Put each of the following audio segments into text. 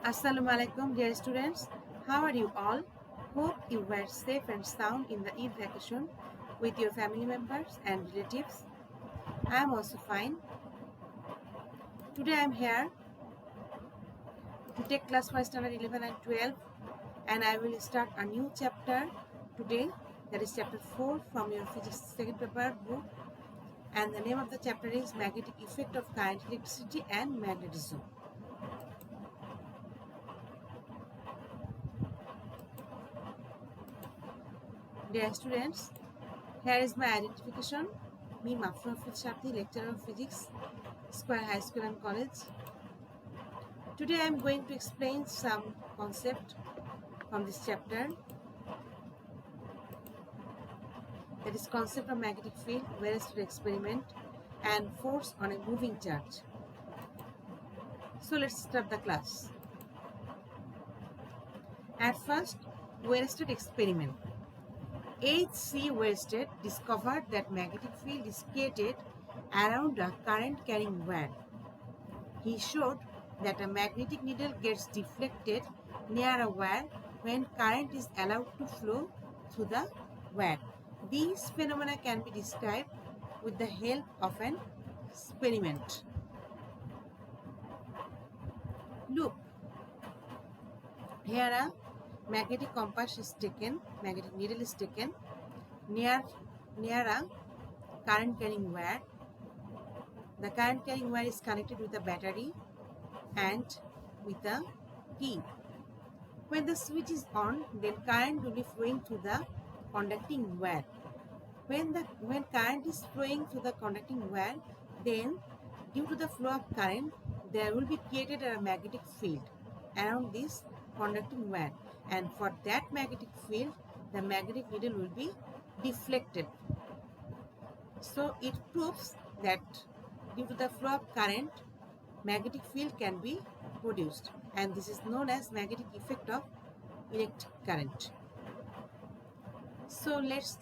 Assalamu alaikum, dear students. How are you all? Hope you were safe and sound in the Eid vacation with your family members and relatives. I am also fine. Today I am here to take class for standard 11 and 12, and I will start a new chapter today, that is chapter 4 from your physics second paper book, and the name of the chapter is Magnetic Effect of Current, Electricity and Magnetism. Dear students, here is my identification. Me, Mafra Sharti, lecturer of physics, Square High School and College. Today I am going to explain some concept from this chapter. That is concept of magnetic field, Field-Oersted experiment, and force on a moving charge. So let's start the class. At first, Field-Oersted experiment. H.C. Field-Oersted discovered that magnetic field is created around a current-carrying wire. He showed that a magnetic needle gets deflected near a wire when current is allowed to flow through the wire. These phenomena can be described with the help of an experiment. Look, here a magnetic compass is taken, magnetic needle is taken near a current carrying wire. The current carrying wire is connected with a battery and with a key. When the switch is on, then current will be flowing through the conducting wire. When current is flowing through the conducting wire, then due to the flow of current, there will be created a magnetic field around this conducting wire, and for that magnetic field, the magnetic needle will be deflected. So it proves that due to the flow of current, magnetic field can be produced, and this is known as magnetic effect of electric current. So let's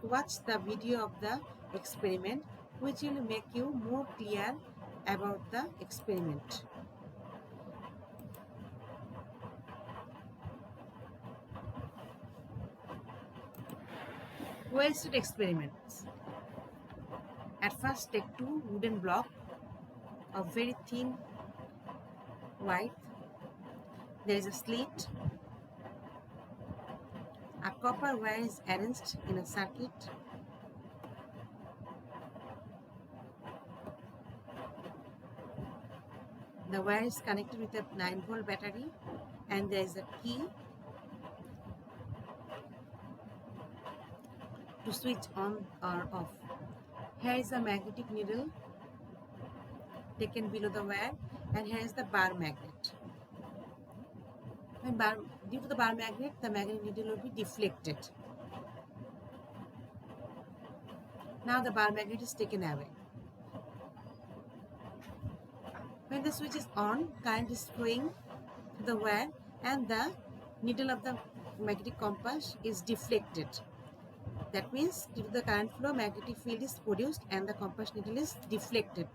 watch the video of the experiment, which will make you more clear about the experiment. Field-Oersted experiments. At first, take two wooden blocks of very thin white. There is a slit. A copper wire is arranged in a circuit. The wire is connected with a 9-volt battery, and there is a key to switch on or off. Here is a magnetic needle taken below the wire, and here is the bar magnet. Due to the bar magnet, the magnetic needle will be deflected. Now the bar magnet is taken away. When the switch is on, current is flowing to the wire, and the needle of the magnetic compass is deflected. That means due to the current flow, magnetic field is produced and the compass needle is deflected.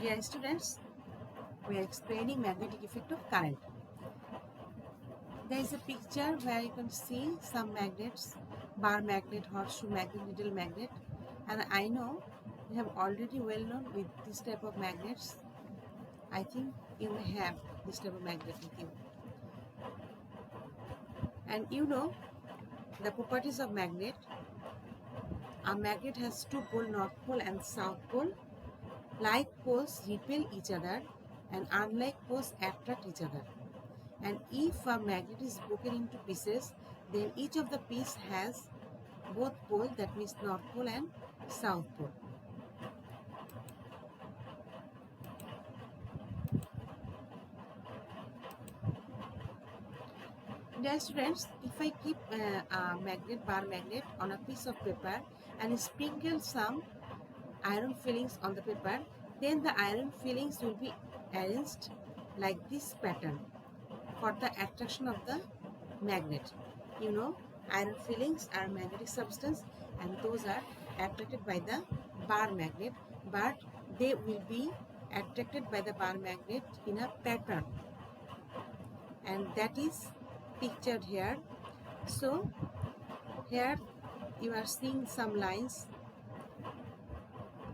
Dear students, we are explaining magnetic effect of current. There is a picture where you can see some magnets, bar magnet, horseshoe magnet, needle magnet, and I know you have already well known with this type of magnets. I think you may have this type of magnet with you. And you know the properties of magnet. A magnet has two poles, north pole and south pole. Like poles repel each other and unlike poles attract each other. And if a magnet is broken into pieces, then each of the pieces has both poles, that means north pole and south pole. Dear students, if I keep a bar magnet on a piece of paper and sprinkle some iron fillings on the paper, then the iron fillings will be arranged like this pattern for the attraction of the magnet. You know, Iron filings are magnetic substance, and those are attracted by the bar magnet, but they will be attracted by the bar magnet in a pattern, and that is pictured here. So here you are seeing some lines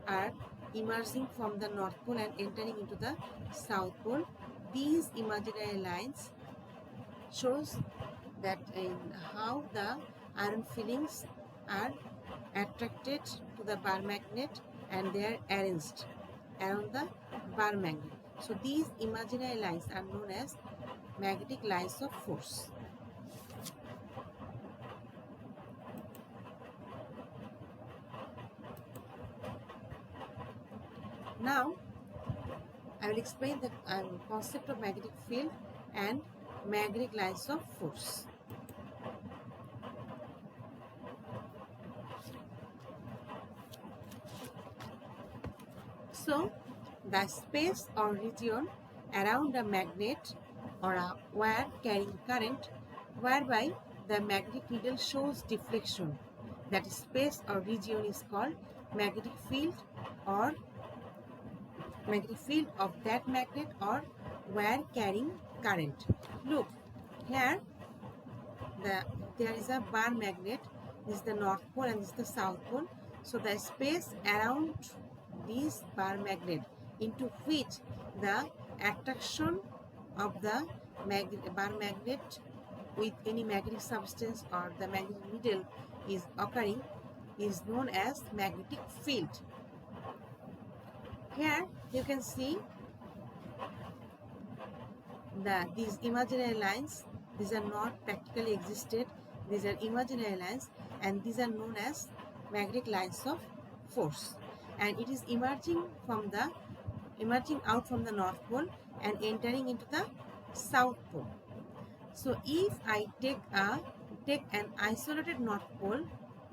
are emerging from the North Pole and entering into the South Pole. These imaginary lines shows that in how the iron fillings are attracted to the bar magnet and they are arranged around the bar magnet. So these imaginary lines are known as magnetic lines of force. Now I will explain the concept of magnetic field and magnetic lines of force. So, the space or region around a magnet or a wire carrying current whereby the magnetic needle shows deflection, that space or region is called magnetic field or magnetic field of that magnet or wire carrying current. Look, here there is a bar magnet. This is the North Pole and this is the South Pole. So the space around this bar magnet into which the attraction of the bar magnet with any magnetic substance or the magnetic needle is occurring is known as magnetic field. Here you can see these imaginary lines. These are not practically existed. These are imaginary lines, and these are known as magnetic lines of force. And it is emerging out from the North Pole and entering into the South Pole. So if I take an isolated North Pole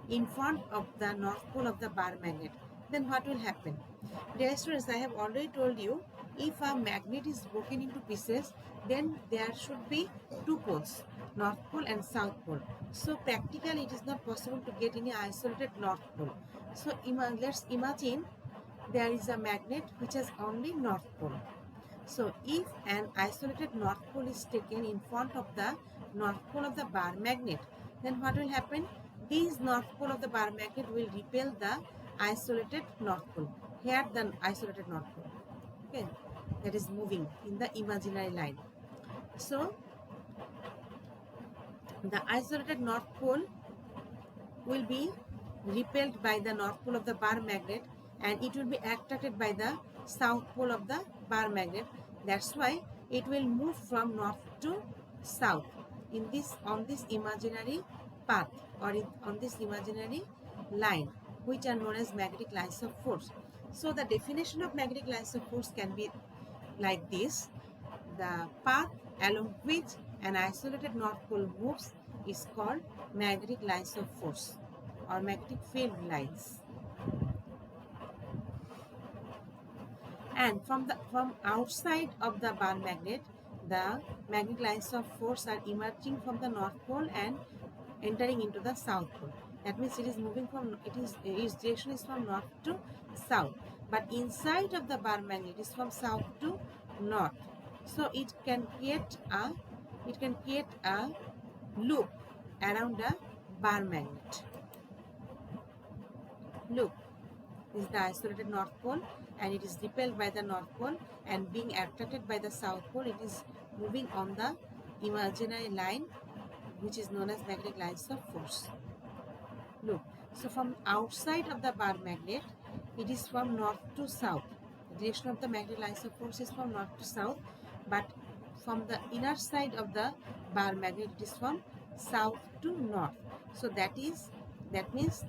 in front of the North Pole of the bar magnet, then what will happen? Dear students, I have already told you, if a magnet is broken into pieces, then there should be two poles, North Pole and South Pole. So practically it is not possible to get any isolated North Pole. So let's imagine there is a magnet which has only North Pole. So if an isolated North Pole is taken in front of the North Pole of the bar magnet, then what will happen? This North Pole of the bar magnet will repel the isolated North Pole. Here the isolated North Pole, okay, that is moving in the imaginary line. So the isolated North Pole will be repelled by the North Pole of the bar magnet and it will be attracted by the South Pole of the bar magnet. That's why it will move from north to south on this imaginary path or on this imaginary line, which are known as magnetic lines of force. So the definition of magnetic lines of force can be like this: the path along which an isolated North Pole moves is called magnetic lines of force or magnetic field lines. And from outside of the bar magnet, the magnetic lines of force are emerging from the North Pole and entering into the South Pole. That means it is moving from its direction is from north to south. But inside of the bar magnet is from south to north. So it can create a loop around the bar magnet. Look, this is the isolated North Pole and it is repelled by the North Pole and being attracted by the South Pole. It is moving on the imaginary line which is known as magnetic lines of force. Look, so from outside of the bar magnet, it is from north to south. The direction of the magnetic lines of force is from north to south, but from the inner side of the bar magnet, it is from south to north. So that means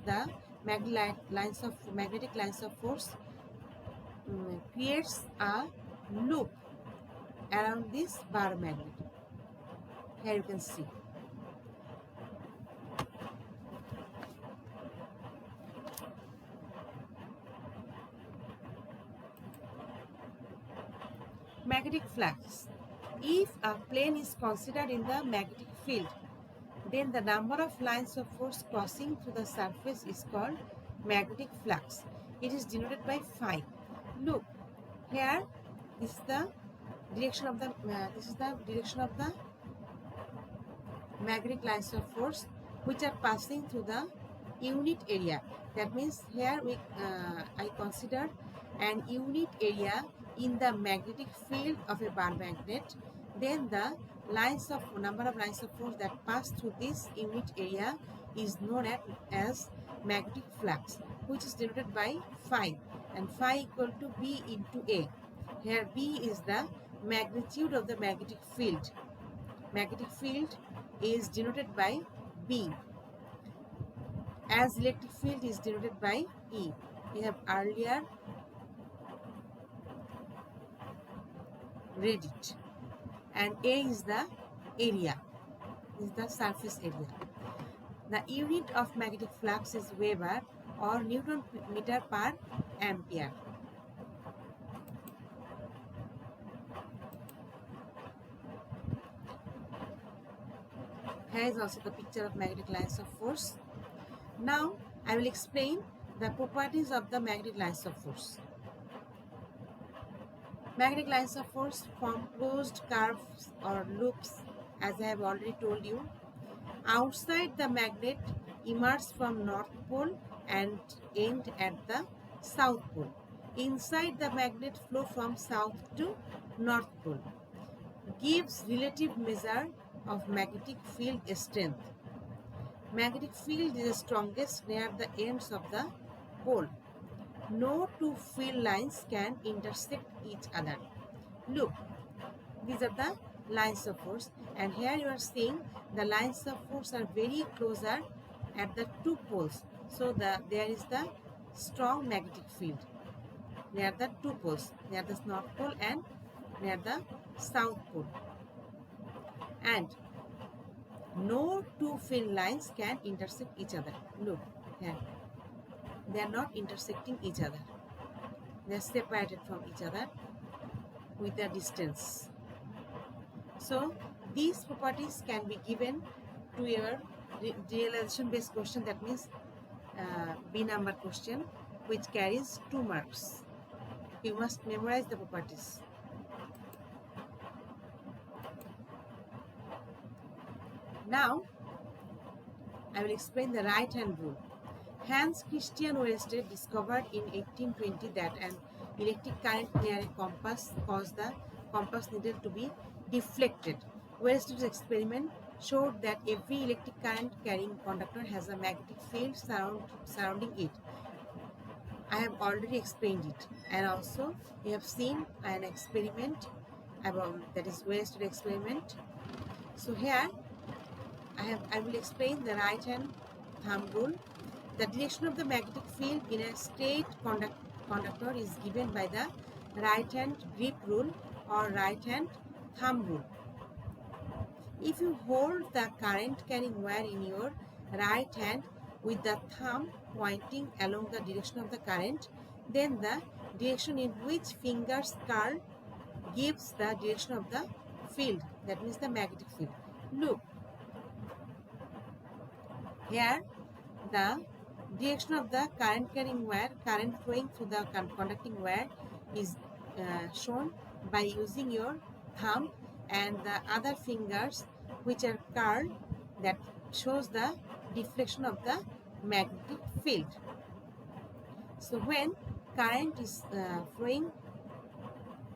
the magnetic lines of force creates a loop around this bar magnet. Here you can see. Magnetic flux. If a plane is considered in the magnetic field, then the number of lines of force crossing through the surface is called magnetic flux. It is denoted by phi. Look, here this is the direction of the magnetic lines of force which are passing through the unit area. That means here I consider an unit area in the magnetic field of a bar magnet. Then the number of lines of force that pass through this unit area is known as magnetic flux, which is denoted by phi, and phi equal to B into A. Here B is the magnitude of the magnetic field. Magnetic field is denoted by B, as electric field is denoted by E. We have earlier read it. And A is the area, is the surface area. The unit of magnetic flux is Weber or Newton meter per ampere. Here is also the picture of magnetic lines of force. Now I will explain the properties of the magnetic lines of force. Magnetic lines of force form closed curves or loops, as I have already told you. Outside the magnet emerge from north pole and end at the south pole. Inside the magnet flow from south to north pole. Gives relative measure of magnetic field strength. Magnetic field is strongest near the ends of the pole. No two field lines can intersect each other. Look, these are the lines of force, and here you are seeing the lines of force are very closer at the two poles. So there is the strong magnetic field near the two poles, near the north pole and near the south pole. And no two field lines can intersect each other. Look here. They are not intersecting each other. They are separated from each other with a distance. So these properties can be given to your realization based question, that means B number question, which carries 2 marks. You must memorize the properties. Now I will explain the right hand rule. Hans Christian Oersted discovered in 1820 that an electric current near a compass caused the compass needle to be deflected. Oersted's experiment showed that every electric current carrying conductor has a magnetic field surrounding it. I have already explained it, and also you have seen an experiment about, that is Oersted experiment. So here I will explain the right hand thumb rule. The direction of the magnetic field in a straight conductor is given by the right hand grip rule or right hand thumb rule. If you hold the current carrying wire in your right hand with the thumb pointing along the direction of the current, then the direction in which fingers curl gives the direction of the field, that means the magnetic field. Look, here the direction of the current carrying wire, current flowing through the conducting wire is shown by using your thumb, and the other fingers which are curled, that shows the deflection of the magnetic field. So when current is flowing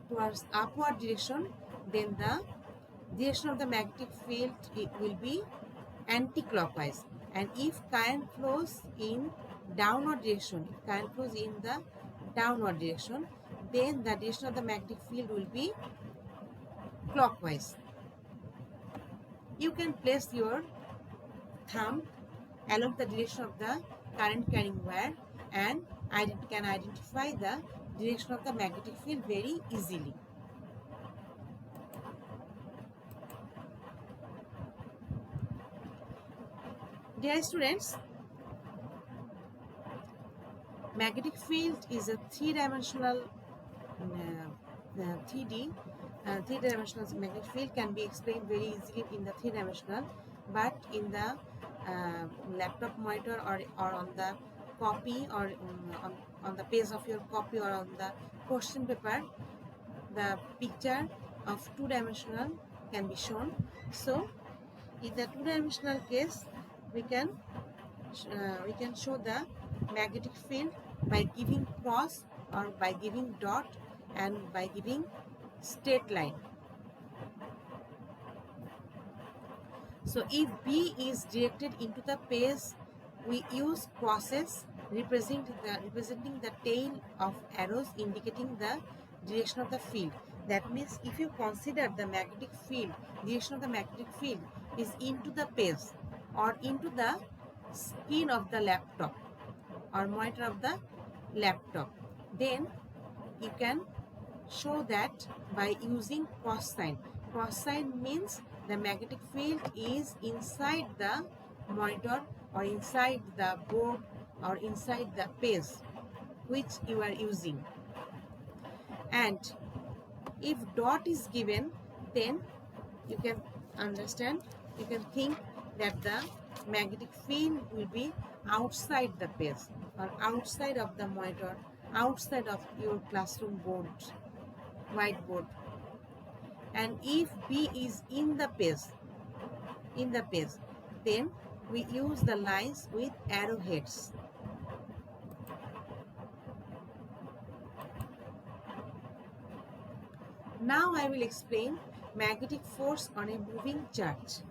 towards upward direction, then the direction of the magnetic field will be anti-clockwise. And if current flows in downward direction, then the direction of the magnetic field will be clockwise. You can place your thumb along the direction of the current carrying wire and can identify the direction of the magnetic field very easily. Dear students, magnetic field is a three-dimensional magnetic field can be explained very easily in the three-dimensional. but in the laptop monitor or on the copy or on the page of your copy or on the question paper, the picture of two-dimensional can be shown. So in the two-dimensional case, we can show the magnetic field by giving cross or by giving dot and by giving straight line. So if B is directed into the page, we use crosses representing the tail of arrows indicating the direction of the field. That means if you consider the magnetic field, direction of the magnetic field is into the page or into the screen of the laptop or monitor of the laptop, then you can show that by using cross sign. Cross sign means the magnetic field is inside the monitor or inside the board or inside the page which you are using. And if dot is given, then you can understand, you can think that the magnetic field will be outside the page or outside of the monitor, outside of your classroom board, whiteboard. And if B is in the page, then we use the lines with arrowheads. Now I will explain magnetic force on a moving charge.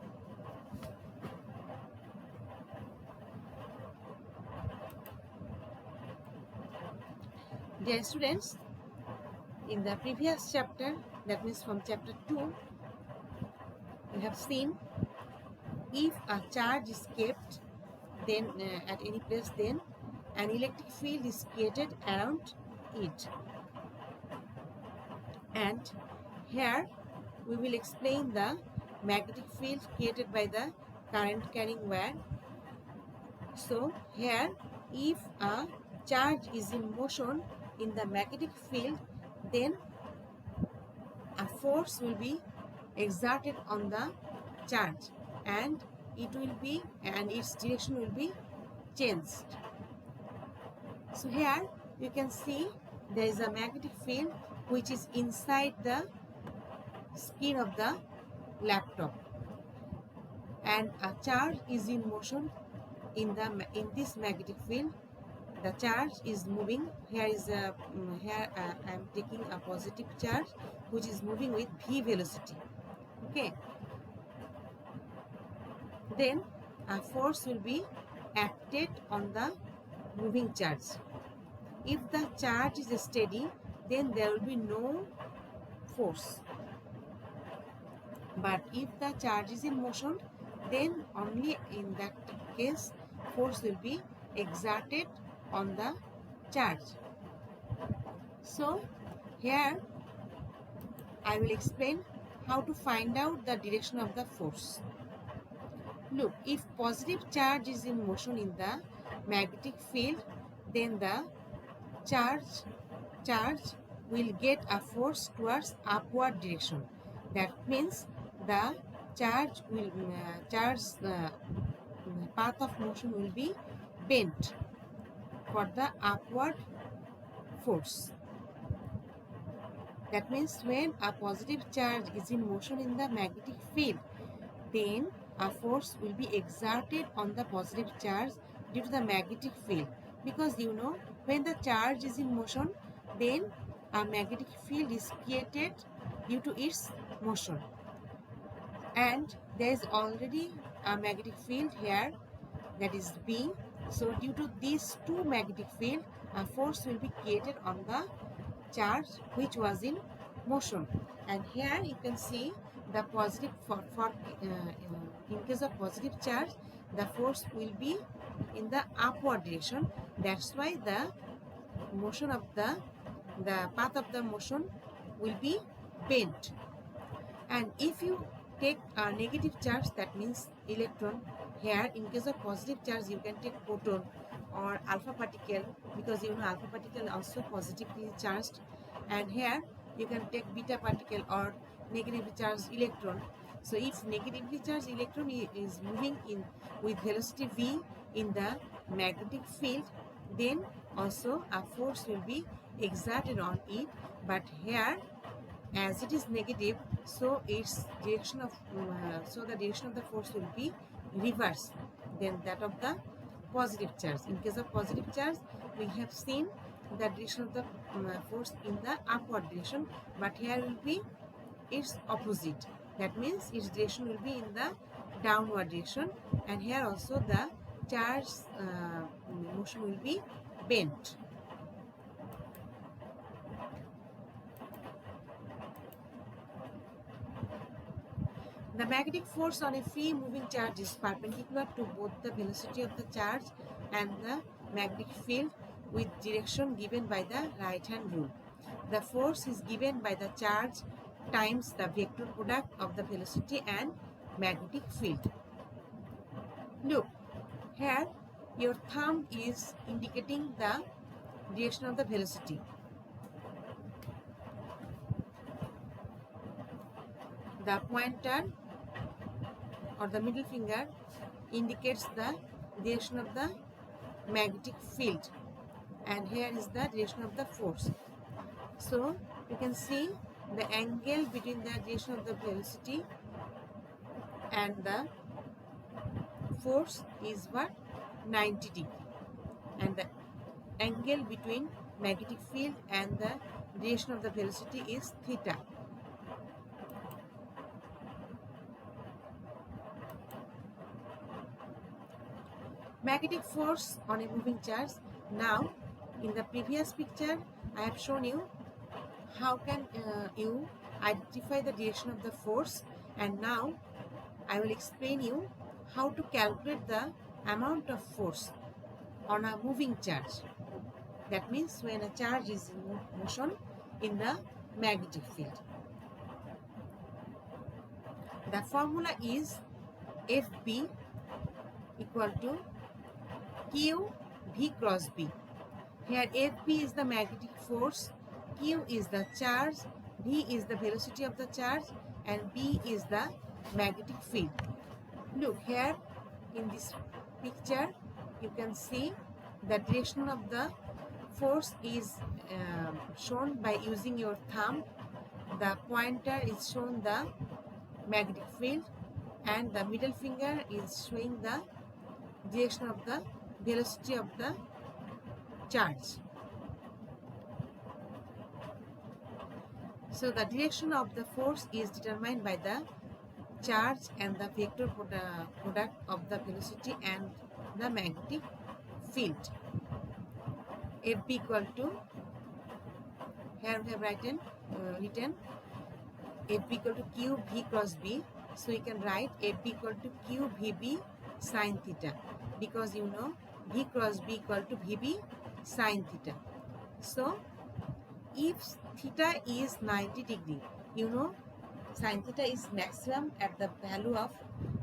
Dear students, in the previous chapter, that means from chapter 2, we have seen if a charge is kept then at any place, then an electric field is created around it. And here we will explain the magnetic field created by the current carrying wire. So here, if a charge is in motion in the magnetic field, then a force will be exerted on the charge and its direction will be changed. So here you can see there is a magnetic field which is inside the screen of the laptop, and a charge is in motion in this magnetic field. The charge is moving. Here I am taking a positive charge which is moving with v velocity. Okay. Then a force will be acted on the moving charge. If the charge is steady, then there will be no force. But if the charge is in motion, then only in that case force will be exerted on the charge. So here I will explain how to find out the direction of the force. Look, if positive charge is in motion in the magnetic field, then the charge will get a force towards upward direction. That means the charge path of motion will be bent for the upward force. That means when a positive charge is in motion in the magnetic field, then a force will be exerted on the positive charge due to the magnetic field. Because you know, when the charge is in motion, then a magnetic field is created due to its motion. And there is already a magnetic field here, that is B. So due to these two magnetic field, a force will be created on the charge which was in motion. And here you can see the positive in case of positive charge, the force will be in the upward direction. That's why the motion of the path of the motion will be bent. And if you take a negative charge, that means electron, here in case of positive charge you can take proton or alpha particle, because you know alpha particle also positively charged, and here you can take beta particle or negatively charged electron. So if negatively charged electron is moving in with velocity v in the magnetic field, then also a force will be exerted on it. But here, as it is negative, so its direction of so the direction of the force will be reverse than that of the positive charge. In case of positive charge, we have seen the direction of the force in the upward direction, but here will be its opposite. That means its direction will be in the downward direction, and here also the charge motion will be bent. The magnetic force on a free moving charge is perpendicular to both the velocity of the charge and the magnetic field with direction given by the right hand rule. The force is given by the charge times the vector product of the velocity and magnetic field. Look, here your thumb is indicating the direction of the velocity. The pointer or the middle finger indicates the direction of the magnetic field, and here is the direction of the force. So you can see the angle between the direction of the velocity and the force is what? 90 degree, and the angle between magnetic field and the direction of the velocity is theta. Magnetic force on a moving charge. Now, in the previous picture, I have shown you how can you identify the direction of the force, and now I will explain you how to calculate the amount of force on a moving charge. That means when a charge is in motion in the magnetic field. The formula is FB equal to Q V cross B. Here FB is the magnetic force, Q is the charge, V is the velocity of the charge, and B is the magnetic field. Look here in this picture, you can see the direction of the force is shown by using your thumb. The pointer is shown the magnetic field, and the middle finger is showing the direction of the velocity of the charge. So the direction of the force is determined by the charge and the vector product of the velocity and the magnetic field. FB equal to, here we have written FB equal to Q V cross B. So you can write FB equal to Q VB sine theta, because you know V cross B equal to VB sine theta. So if theta is 90 degree, you know sine theta is maximum at the value of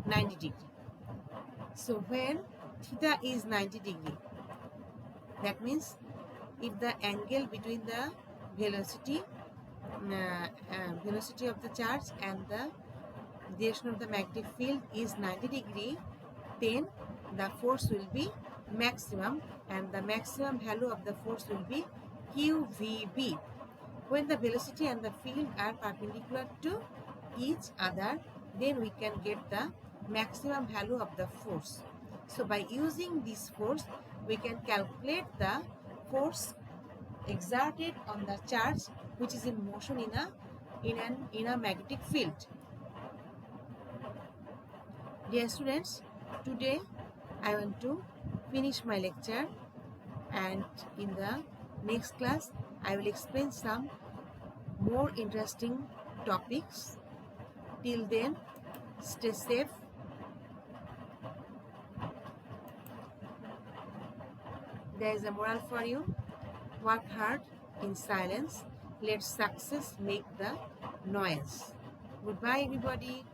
90 degree. So when theta is 90 degree, that means if the angle between the velocity of the charge and the direction of the magnetic field is 90 degree, then the force will be maximum, and the maximum value of the force will be QVB. When the velocity and the field are perpendicular to each other, then we can get the maximum value of the force. So by using this force, we can calculate the force exerted on the charge which is in motion in a magnetic field. Dear students, today I want to finish my lecture, and in the next class I will explain some more interesting topics. Till then, stay safe. There is a moral for you. Work hard in silence. Let success make the noise. Goodbye, everybody.